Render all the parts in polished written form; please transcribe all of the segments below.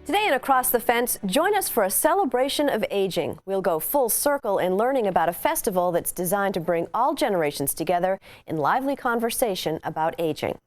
Today in Across the Fence, join us for a celebration of aging. We'll go full circle in learning about a festival that's designed to bring all generations together in lively conversation about aging.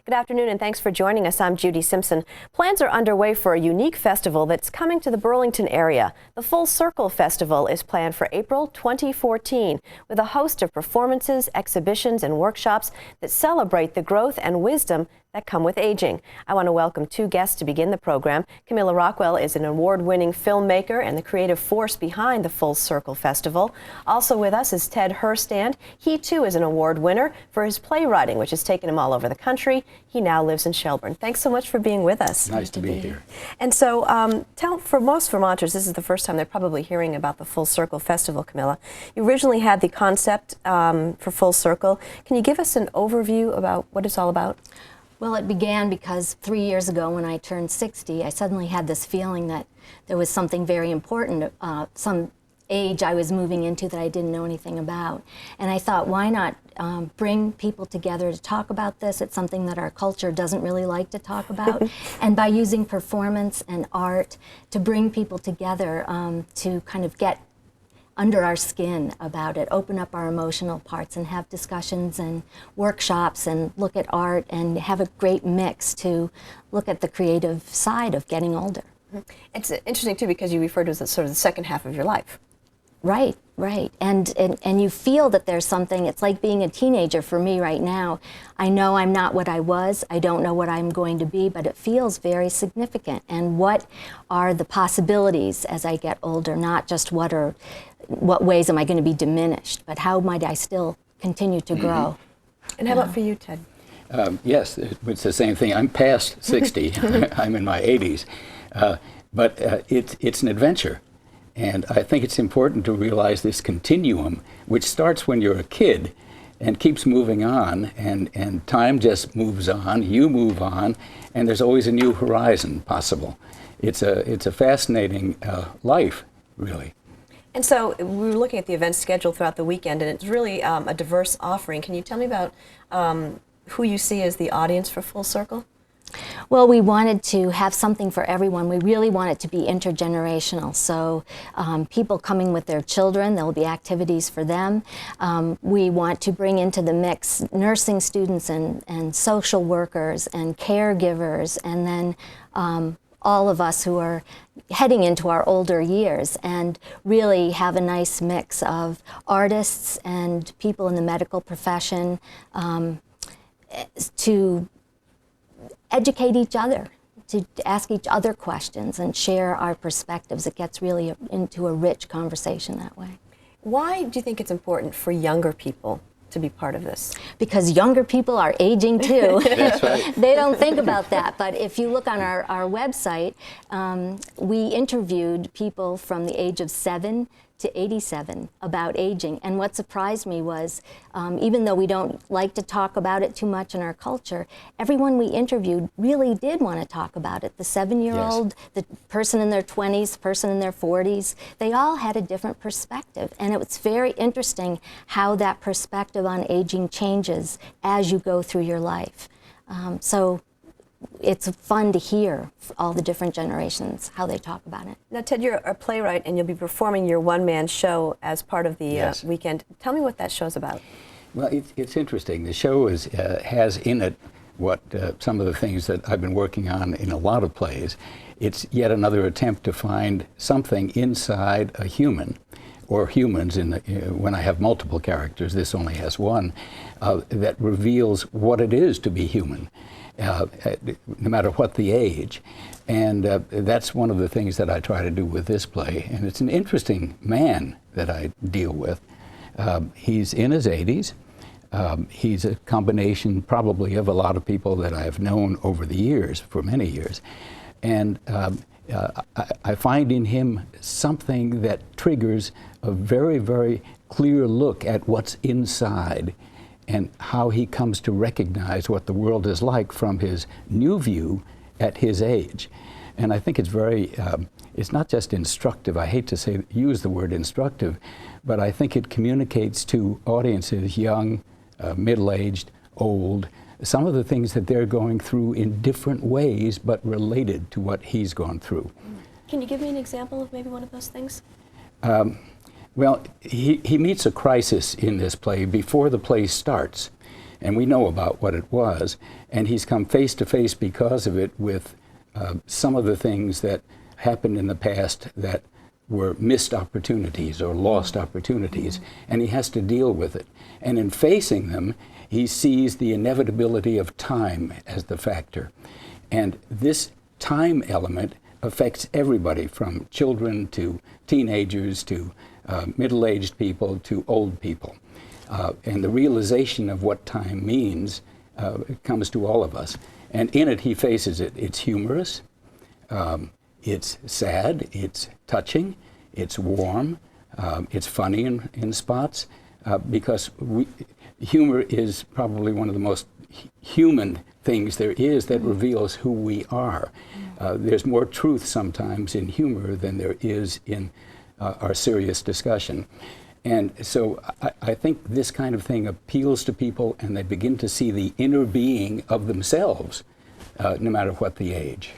Good afternoon and thanks for joining us. I'm Judy Simpson. Plans are underway for a unique festival that's coming to the Burlington area. The Full Circle Festival is planned for April 2014 with a host of performances, exhibitions, and workshops that celebrate the growth and wisdom that come with aging. I want to welcome two guests to begin the program. Camilla Rockwell is an award-winning filmmaker and the creative force behind the Full Circle Festival. Also with us is Ted Herstand. He too is an award winner for his playwriting, which has taken him all over the country. He now lives in Shelburne. Thanks so much for being with us. Nice to be here. And so, for most Vermonters, this is the first time they're probably hearing about the Full Circle Festival, Camilla. You originally had the concept for Full Circle. Can you give us an overview about what it's all about? Well, it began because 3 years ago when I turned 60, I suddenly had this feeling that there was something very important, some age I was moving into that I didn't know anything about. And I thought, why not bring people together to talk about this? It's something that our culture doesn't really like to talk about. And by using performance and art to bring people together to kind of get under our skin about it, open up our emotional parts and have discussions and workshops and look at art and have a great mix to look at the creative side of getting older. It's interesting too because you refer to it as sort of the second half of your life. Right, right. And you feel that there's something, it's like being a teenager for me right now. I know I'm not what I was, I don't know what I'm going to be, but it feels very significant. And what are the possibilities as I get older, not just what ways am I going to be diminished, but how might I still continue to grow? And how about for you, Ted? Yes, it's the same thing. I'm past 60. I'm in my 80s. But it's an adventure. And I think it's important to realize this continuum, which starts when you're a kid and keeps moving on, and time just moves on, you move on, and there's always a new horizon possible. It's a fascinating life, really. And so we were looking at the events scheduled throughout the weekend, and it's really a diverse offering. Can you tell me about who you see as the audience for Full Circle? Well, we wanted to have something for everyone. We really want it to be intergenerational. So people coming with their children, there will be activities for them. We want to bring into the mix nursing students and social workers and caregivers, and then all of us who are heading into our older years, and really have a nice mix of artists and people in the medical profession to educate each other, to ask each other questions and share our perspectives. It gets really into a rich conversation that way. Why do you think it's important for younger people to be part of this? Because younger people are aging too. That's right. They don't think about that, but if you look on our website, we interviewed people from the age of 7 to 87 about aging. And what surprised me was, even though we don't like to talk about it too much in our culture, everyone we interviewed really did want to talk about it. The 7-year-old, yes, the person in their 20s, the person in their 40s, they all had a different perspective. And it was very interesting how that perspective on aging changes as you go through your life. So it's fun to hear all the different generations, how they talk about it. Now, Ted, you're a playwright, and you'll be performing your one-man show as part of the yes, weekend. Tell me what that show's about. Well, it's interesting. The show has in it what some of the things that I've been working on in a lot of plays. It's yet another attempt to find something inside a human, or humans, when I have multiple characters, this only has one, that reveals what it is to be human. No matter what the age. And that's one of the things that I try to do with this play. And it's an interesting man that I deal with. He's in his 80s. He's a combination probably of a lot of people that I've known over the years, for many years. And I find in him something that triggers a very, very clear look at what's inside and how he comes to recognize what the world is like from his new view at his age. And I think it's very, it's not just instructive. I hate to use the word instructive, but I think it communicates to audiences, young, middle-aged, old, some of the things that they're going through in different ways, but related to what he's gone through. Can you give me an example of maybe one of those things? Well, he meets a crisis in this play before the play starts, and we know about what it was, and he's come face to face because of it with some of the things that happened in the past that were missed opportunities or lost opportunities, and he has to deal with it. And in facing them, he sees the inevitability of time as the factor. And this time element affects everybody, from children to teenagers to middle-aged people to old people. And the realization of what time means comes to all of us. And in it, he faces it. It's humorous, it's sad, it's touching, it's warm, it's funny in spots, because humor is probably one of the most human things there is that reveals who we are. There's more truth sometimes in humor than there is in our serious discussion. And so I think this kind of thing appeals to people, and they begin to see the inner being of themselves, no matter what the age.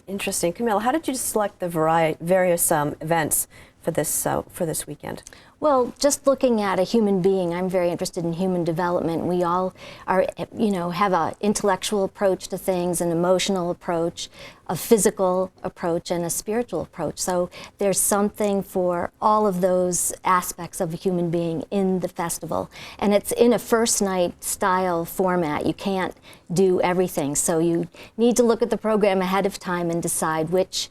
Interesting. Camilla, how did you select the various events for this weekend? Well, just looking at a human being, I'm very interested in human development. We all are, have an intellectual approach to things, an emotional approach, a physical approach, and a spiritual approach. So there's something for all of those aspects of a human being in the festival. And it's in a first night style format. You can't do everything. So you need to look at the program ahead of time and decide which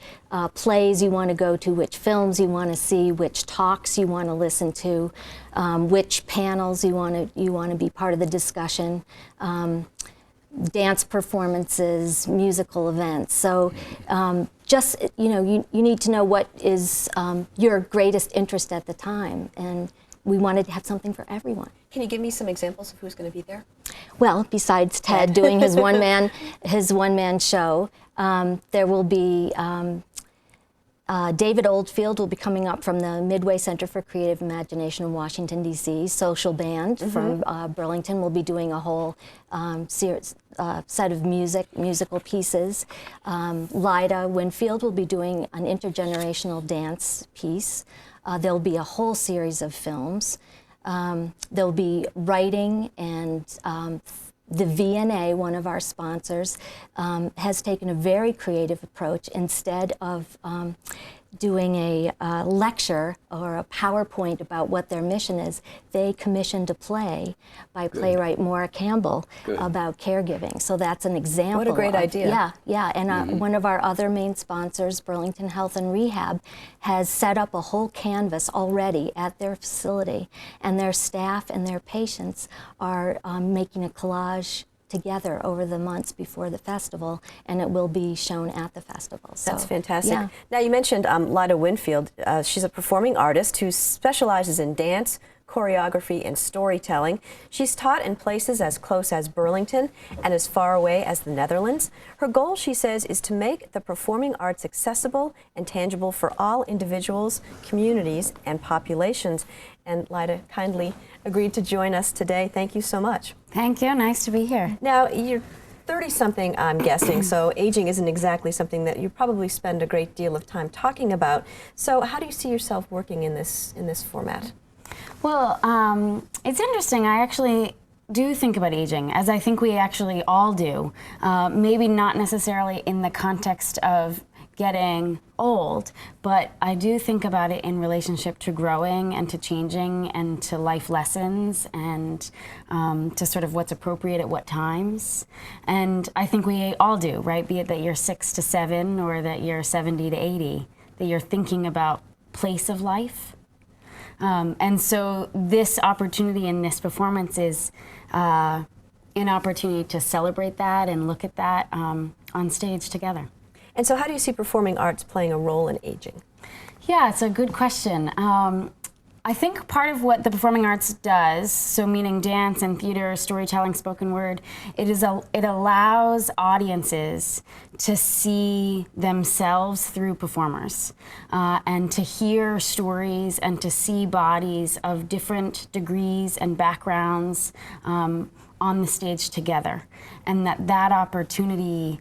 plays you want to go to, which films you want to see, which talks you want to listen to, which panels you want to be part of the discussion. Dance performances, musical events. So just, you need to know what is your greatest interest at the time. And we wanted to have something for everyone. Can you give me some examples of who's going to be there? Well, besides Ted doing his one-man show, there will be David Oldfield will be coming up from the Midway Center for Creative Imagination in Washington, D.C. Social Band from Burlington will be doing a whole set of musical pieces. Lida, Winfield will be doing an intergenerational dance piece. There'll be a whole series of films. There'll be writing, and the VNA, one of our sponsors, has taken a very creative approach. Instead of doing a lecture or a PowerPoint about what their mission is, they commissioned a play by Playwright Maura Campbell about caregiving. So that's an example. What a great idea. Yeah. And one of our other main sponsors, Burlington Health and Rehab, has set up a whole canvas already at their facility, and their staff and their patients are making a collage together over the months before the festival, and it will be shown at the festival. So, that's fantastic. Yeah. Now, you mentioned Lida Winfield. She's a performing artist who specializes in dance, choreography, and storytelling. She's taught in places as close as Burlington and as far away as the Netherlands. Her goal, she says, is to make the performing arts accessible and tangible for all individuals, communities, and populations. And Lida kindly agreed to join us today. Thank you so much. Thank you. Nice to be here. Now, you're 30-something, I'm guessing, so aging isn't exactly something that you probably spend a great deal of time talking about. So how do you see yourself working in this format? Well, it's interesting. I actually do think about aging, as I think we actually all do. Maybe not necessarily in the context of getting old, but I do think about it in relationship to growing and to changing and to life lessons and to sort of what's appropriate at what times. And I think we all do, right? Be it that you're 6 to 7 or that you're 70 to 80, that you're thinking about place of life. And so this opportunity in this performance is an opportunity to celebrate that and look at that on stage together. And so how do you see performing arts playing a role in aging? Yeah, it's a good question. I think part of what the performing arts does, so meaning dance and theater, storytelling, spoken word, it allows audiences to see themselves through performers and to hear stories and to see bodies of different degrees and backgrounds on the stage together, and that opportunity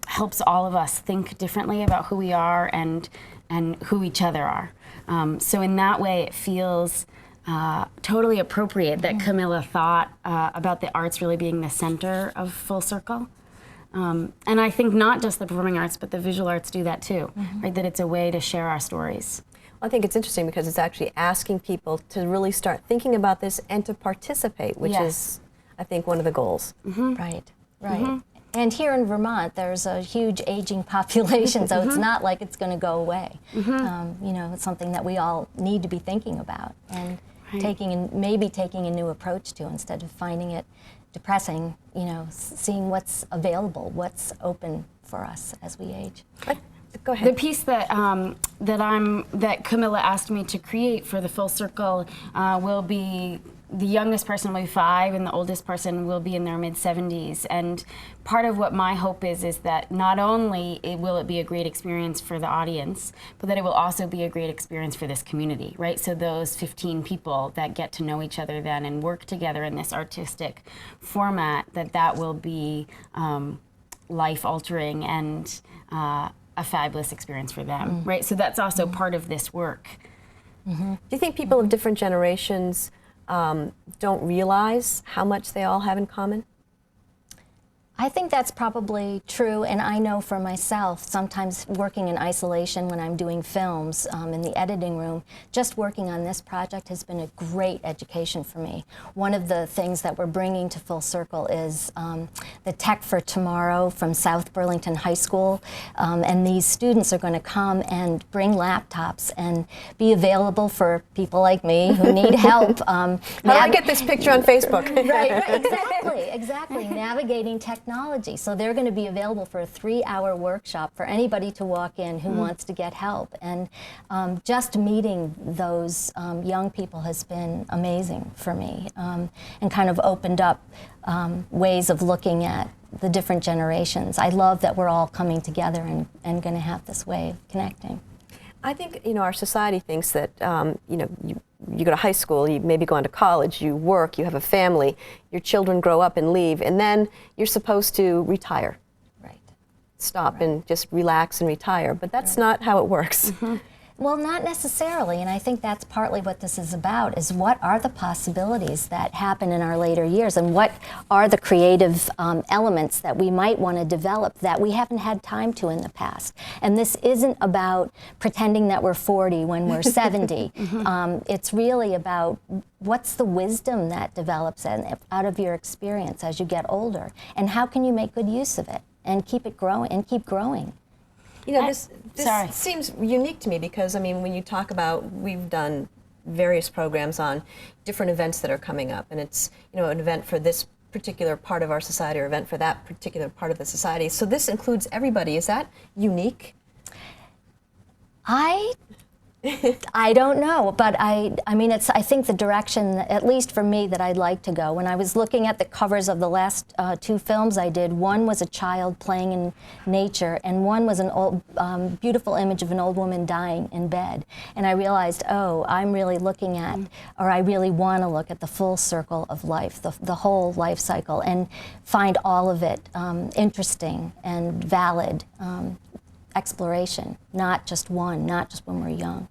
helps all of us think differently about who we are and who each other are. So in that way, it feels totally appropriate that Camilla thought about the arts really being the center of Full Circle. And I think not just the performing arts, but the visual arts do that too, right? That it's a way to share our stories. I think it's interesting because it's actually asking people to really start thinking about this and to participate, which is, I think, one of the goals. Right, right. And here in Vermont, there's a huge aging population, so it's not like it's going to go away. You know, it's something that we all need to be thinking about and maybe taking a new approach to, instead of finding it depressing. You know, seeing what's available, what's open for us as we age. Go ahead. The piece that that Camilla asked me to create for the Full Circle will be, the youngest person will be 5 and the oldest person will be in their mid-70s. And part of what my hope is that not only will it be a great experience for the audience, but that it will also be a great experience for this community, right? So those 15 people that get to know each other then and work together in this artistic format, that will be life-altering and a fabulous experience for them, right? So that's also part of this work. Do you think people of different generations don't realize how much they all have in common? I think that's probably true, and I know for myself, sometimes working in isolation when I'm doing films in the editing room, just working on this project has been a great education for me. One of the things that we're bringing to Full Circle is the Tech for Tomorrow from South Burlington High School, and these students are going to come and bring laptops and be available for people like me who need help. How do I get this picture on Facebook? Right, exactly. Navigating technology. So they're going to be available for a 3-hour workshop for anybody to walk in who wants to get help. And just meeting those young people has been amazing for me, and kind of opened up ways of looking at the different generations. I love that we're all coming together and going to have this way of connecting. I think, you know, our society thinks that, you know, you go to high school, you maybe go on to college, you work, you have a family, your children grow up and leave, and then you're supposed to retire. Right. Stop and just relax and retire, but that's not how it works. Well, not necessarily, and I think that's partly what this is about, is what are the possibilities that happen in our later years, and what are the creative elements that we might want to develop that we haven't had time to in the past. And this isn't about pretending that we're 40 when we're 70. It's really about what's the wisdom that develops out of your experience as you get older, and how can you make good use of it and keep it growing and keep growing. You know, this seems unique to me because, I mean, when you talk about, we've done various programs on different events that are coming up, and it's, you know, an event for this particular part of our society or event for that particular part of the society. So this includes everybody. Is that unique? I don't know, but I mean, it's, I think the direction, at least for me, that I'd like to go. When I was looking at the covers of the last 2 films I did, one was a child playing in nature, and one was an old, beautiful image of an old woman dying in bed. And I realized, oh, I'm really looking at, or I really want to look at the full circle of life, the whole life cycle, and find all of it interesting and valid. Exploration, not just one, not just when we're young.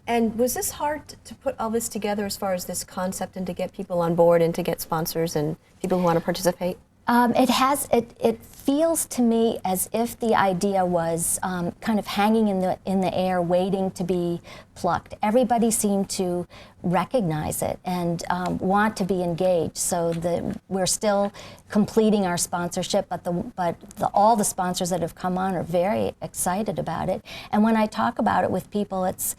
And was this hard to put all this together as far as this concept and to get people on board and to get sponsors and people who want to participate? It feels to me as if the idea was kind of hanging in the air, waiting to be plucked. Everybody seemed to recognize it and want to be engaged. So we're still completing our sponsorship, but all the sponsors that have come on are very excited about it. And when I talk about it with people, it's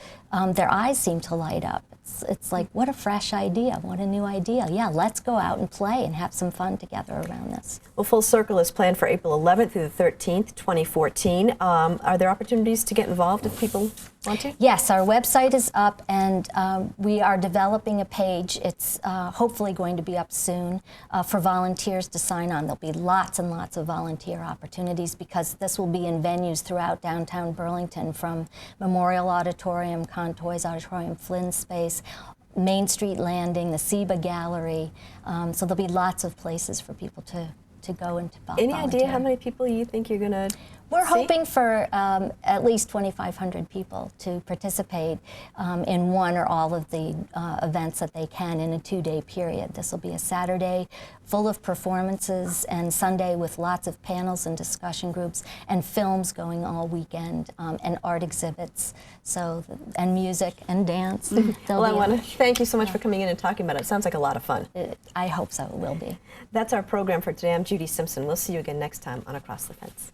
their eyes seem to light up. It's like, what a fresh idea, what a new idea. Yeah, let's go out and play and have some fun together around this. Well, Full Circle is planned for April 11th through the 13th, 2014. Are there opportunities to get involved if people want to? Yes, our website is up, and we are developing a page. It's hopefully going to be up soon for volunteers to sign on. There'll be lots and lots of volunteer opportunities because this will be in venues throughout downtown Burlington, from Memorial Auditorium, Contoy's Auditorium, Flynn's Space, Main Street Landing, the Seba Gallery. So there'll be lots of places for people to go and to volunteer. Any idea how many people you think you're going to We're hoping for at least 2,500 people to participate in one or all of the events that they can in a 2-day period. This will be a Saturday full of performances and Sunday with lots of panels and discussion groups and films going all weekend and art exhibits, and music and dance. Well, I want to thank you so much for coming in and talking about it. It sounds like a lot of fun. I hope so, it will be. That's our program for today. I'm Judy Simpson. We'll see you again next time on Across the Fence.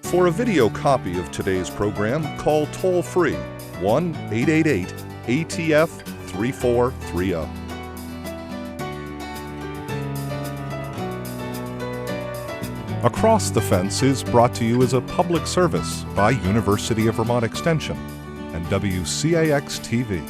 For a video copy of today's program, call toll-free 1-888-ATF-3430. Across the Fence is brought to you as a public service by University of Vermont Extension and WCAX-TV.